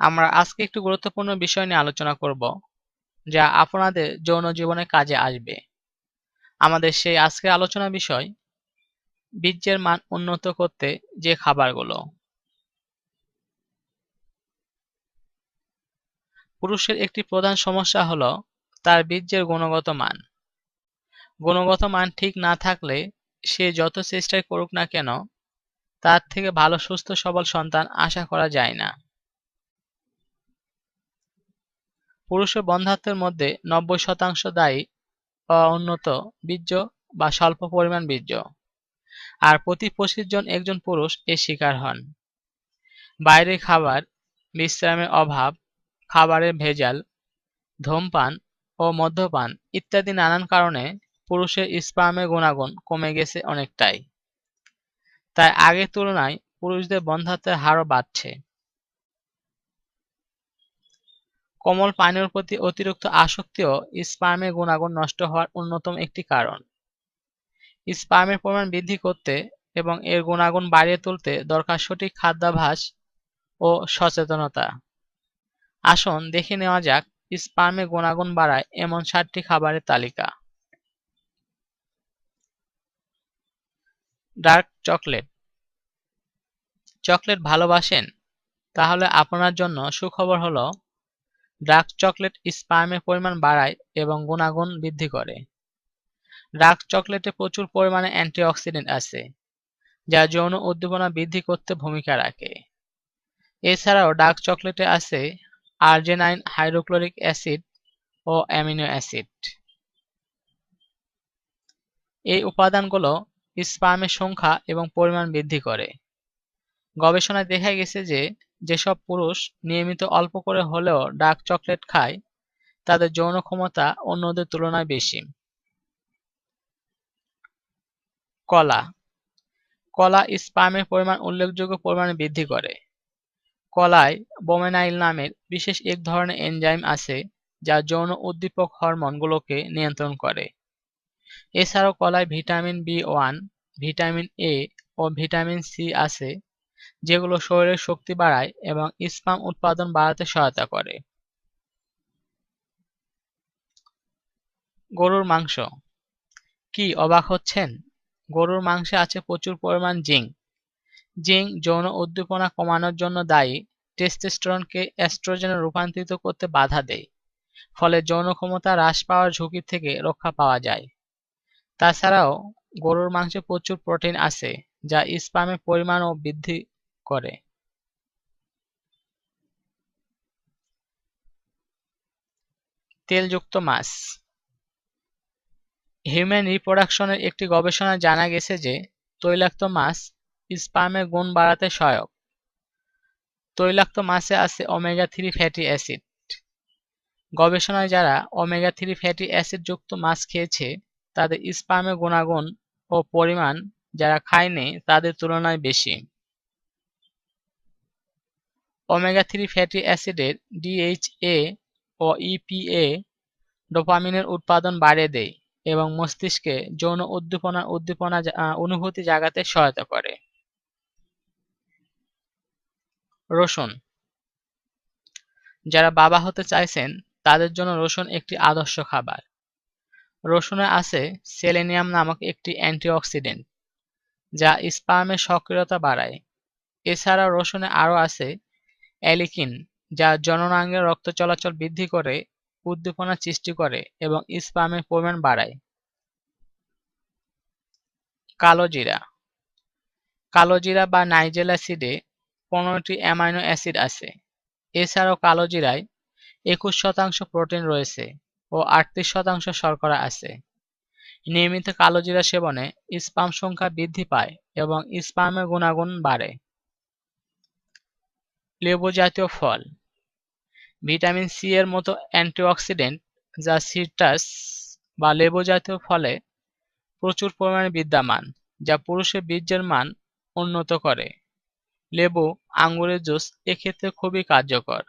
আমরা আজকে একটি গুরুত্বপূর্ণ বিষয় নিয়ে আলোচনা করব, যা আপনাদের যৌন জীবনে কাজে আসবে। আমাদের সেই আজকের আলোচনা বিষয় বীর্যের মান উন্নত করতে যে খাবারগুলো। পুরুষের একটি প্রধান সমস্যা হলো তার বীর্যের গুণগত মান। গুণগত মান ঠিক না থাকলে সে যত চেষ্টাই করুক না কেন, তার থেকে ভালো সুস্থ সবল সন্তান আশা করা যায় না। পুরুষের বন্ধ্যাত্বের মধ্যে 90% দায়ী উন্নত বীর্য বা স্বল্প পরিমাণ বীর্য, আর প্রতি 25 জন একজন পুরুষ এর শিকার হন। বাইরের খাবার, বিশ্রামের অভাব, খাবারের ভেজাল, ধূমপান ও মদ্যপান ইত্যাদি নানান কারণে পুরুষের স্পার্মের গুণাগুণ কমে গেছে অনেকটাই। তাই আগের তুলনায় পুরুষদের বন্ধ্যাত্বের হারও বাড়ছে। কোমল পানীয়র প্রতি অতিরিক্ত আসক্তিও স্পার্মের গুণাগুণ নষ্ট হওয়ার অন্যতম একটি কারণ। স্পার্মের পরিমাণ বৃদ্ধি করতে এবং এর গুণাগুণ বাড়িয়ে তুলতে দরকার সঠিক খাদ্যাভ্যাস ও সচেতনতা। আসুন দেখে নেওয়া যাক স্পার্মের গুণাগুণ বাড়ায় এমন 7টি খাবারের তালিকা। Dark chocolate. চকলেট ভালোবাসেন? তাহলে আপনার জন্য সুখবর হলো ডার্ক চকলেট স্পার্মের পরিমাণ বাড়ায় এবং গুণাগুণ বৃদ্ধি করে। ডার্ক চকলেটে প্রচুর পরিমাণে অ্যান্টিঅক্সিডেন্ট আছে, যা যৌন উদ্দীপনা বৃদ্ধি করতে ভূমিকা রাখে। এছাড়াও ডার্ক চকলেটে আছে আর্জেনাইন হাইড্রোক্লোরিক অ্যাসিড ও অ্যামিনো অ্যাসিড। এই উপাদানগুলো স্পার্মের সংখ্যা এবং পরিমাণ বৃদ্ধি করে। গবেষণায় দেখা গেছে যে যেসব পুরুষ নিয়মিত অল্প করে হলেও ডার্ক চকলেট খায়, তাদের যৌন ক্ষমতা অন্যদের তুলনায় বেশি। কলা। কলা স্পার্মের পরিমাণ উল্লেখযোগ্য পরিমাণে বৃদ্ধি করে। কলায় বোমেনাইল নামের বিশেষ এক ধরনের এনজাইম আছে, যা যৌন উদ্দীপক হরমোনগুলোকে নিয়ন্ত্রণ করে। এছাড়াও কলায় ভিটামিন বি1, ভিটামিন এ ও ভিটামিন সি আছে, যেগুলো শরীরের শক্তি বাড়ায় এবং স্পার্ম উৎপাদন বাড়াতে সহায়তা করে। গরুর মাংস। কি অবাক হচ্ছেন? গরুর মাংসে আছে প্রচুর পরিমাণ জিঙ্ক। জিঙ্ক যৌন উদ্দীপনা কমানোর জন্য দায়ী, টেস্টোস্টেরনকে এস্ট্রোজেনে রূপান্তরিত করতে বাধা দেয়, ফলে যৌন ক্ষমতা হ্রাস পাওয়ার ঝুঁকি থেকে রক্ষা পাওয়া যায়। তাছাড়াও গরুর মাংসে প্রচুর প্রোটিন আছে, যা স্পার্মের পরিমাণও বৃদ্ধি করে। তেলযুক্ত মাছ। হিউম্যান রিপ্রোডাকশনের একটি গবেষণায় জানা গেছে যে তৈলাক্ত মাছ স্পার্মের গুণ বাড়াতে সহায়ক। তৈলাক্ত মাছে আছে ওমেগা-3 ফ্যাটি অ্যাসিড। গবেষণায় যারা ওমেগা-3 ফ্যাটি অ্যাসিড যুক্ত মাছ খেয়েছে, তাদের স্পার্মের গুণাগুণ ও পরিমাণ যারা খায়নি তাদের তুলনায় বেশি। ওমেগা-3 ফ্যাটি অ্যাসিডের ডিএইচএ ও ইপিএ ডোপামিনের উৎপাদন বাড়িয়ে দেয় এবং মস্তিষ্কে যৌন অনুভূতি জাগাতে সহায়তা করে। রসুন। যারা বাবা হতে চাইছেন তাদের জন্য রসুন একটি আদর্শ খাবার। রসুনে আছে সেলেনিয়াম নামক একটি অ্যান্টিঅক্সিডেন্ট, যা স্পার্মের সক্রিয়তা বাড়ায়। এছাড়াও রসুনে আরও আছে অ্যালিকিন, যা জননাঙ্গের রক্ত চলাচল বৃদ্ধি করে, উদ্দীপনা সৃষ্টি করে এবং স্পার্মের পরিমাণ বাড়ায়। কালো জিরা। কালো জিরা বা নাইজেল অ্যাসিডে 15টি অ্যামাইনো অ্যাসিড আছে। এছাড়াও কালো জিরায় 21% প্রোটিন রয়েছে ও 38% শর্করা আছে। নিয়মিত কালো জিরা সেবনে স্পার্ম সংখ্যা বৃদ্ধি পায় এবং স্পার্মের গুণাগুণ বাড়ে। লেবু জাতীয় ফল। ভিটামিন সি এর মতো অ্যান্টিঅক্সিডেন্ট, যা সিট্রাস বা লেবু জাতীয় ফলে প্রচুর পরিমাণে বিদ্যমান, যা পুরুষের বীর্যের মান উন্নত করে। লেবু, আঙ্গুরের জুস এক্ষেত্রে খুবই কার্যকর।